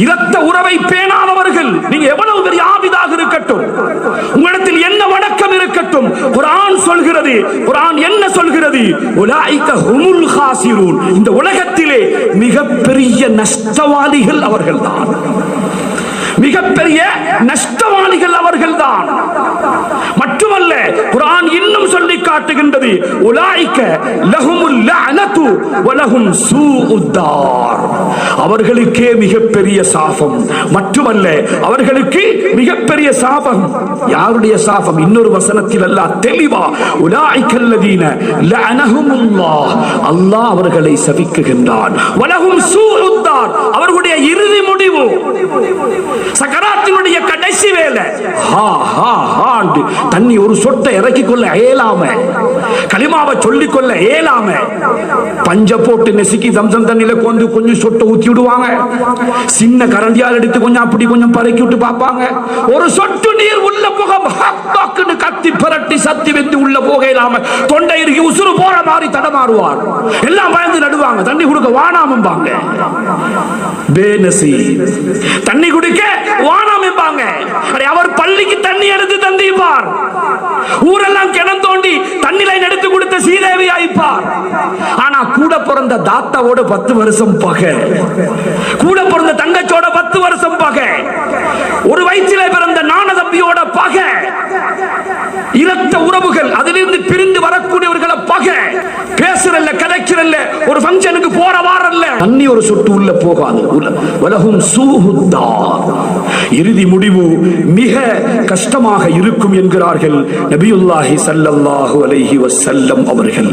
இரத்த உறவை பேணாதவர்கள், நீங்க எவ்வளவு பெரிய ஆபிதாக இருக்கட்டும், உங்களிடத்தில் என்ன வணக்கம் இருக்கட்டும், குர்ஆன் சொல்கிறது, குர்ஆன் என்ன சொல்கிறது? உலாயிக ஹுமுல் காசிரூன், இந்த உலகத்திலே மிகப்பெரிய நஷ்டவாளிகள் அவர்கள்தான், மிகப்பெரிய நஷ்டவாளிகள் அவர்கள்தான். மட்டுமல்ல, குர்ஆன் இன்னும் சொல்லி காட்டுகின்றது, உலாயிக லஹுமுல் லஅனது வலஹும் சூஉத்தார், அவர்களுக்கே மிகப்பெரிய சாபம். மட்டுமல்ல, அவர்களுக்கு மிகப்பெரிய சாபம். யாருடைய சாபம்? இன்னொரு வசனத்தில் அல்லாஹ் தெளிவா, உலாயிகல்லதீன லஅனஹுமுல்லாஹ், அல்லாஹ் அவர்களை சபிக்குகின்றான். வலஹும் சூஉத்தார், அவர்களுடைய இறுதி முடிவு, சக்கராத்தினுடைய கடைசி வேலை, ஹா ஹா ஹாண்டு தண்ணி ஒரு சொட்டை இறக்கிக் கொள்ள ஏலாம, கலிமாவை சொல்லிக் கொள்ள ஏலாம, பஞ்ச போட்டு நெசுக்கி தம்சம் தண்ணியில கொஞ்சம் சொட்டை ஊத்தி விடுவாங்க, சின்ன கரண்டியால் எடுத்து கொஞ்சம் அப்படி கொஞ்சம் பறக்கி விட்டு பார்ப்பாங்க, ஒரு சொட்டு நீர் உள்ள போக கத்தி பரட்டி சத்தி வெந்து உள்ள போக இல்லாம தொண்டை இறுகி உசுறு போற மாதிரி தடமாறுவார். எல்லாம் பயந்து நடுவாங்க, தண்ணி கொடுக்க வானாமம்பாங்க, தண்ணி குடிக்க வானாமம்பாங்க. அவர் பள்ளிக்கு தண்ணி எடுத்து தந்திப்பார், ஊரெல்லாம் கிணம் தோண்டி தண்ணி லைன் எடுத்து கொடுத்த சீதேவி ஆயிப்பார். ஆனா கூட பிறந்த தாத்தாவோட 10 வருஷம் பகை, கூட பிறந்த தங்கச்சோட 10 வருஷம் பகை, ஒரு வயிற்றிலே பிறந்த நான தம்பியோட பகை, இரத்த உறவுகள், அதிலிருந்து பிரிந்து வரக்கூடியவர்களை பகை, பேசுறல்ல கலைக்கிறல்ல, ஒரு ஃபங்க்ஷனுக்கு போற வாரல்ல, தண்ணி ஒரு சொட்டு உள்ள போகாது. வலஹும் சூஉத்தார், இறுதி முடிவு மிக கஷ்டமாக இருக்கும் என்கிறார்கள் நபியுல்லாஹி ஸல்லல்லாஹு அலைஹி வஸல்லம் அவர்கள்.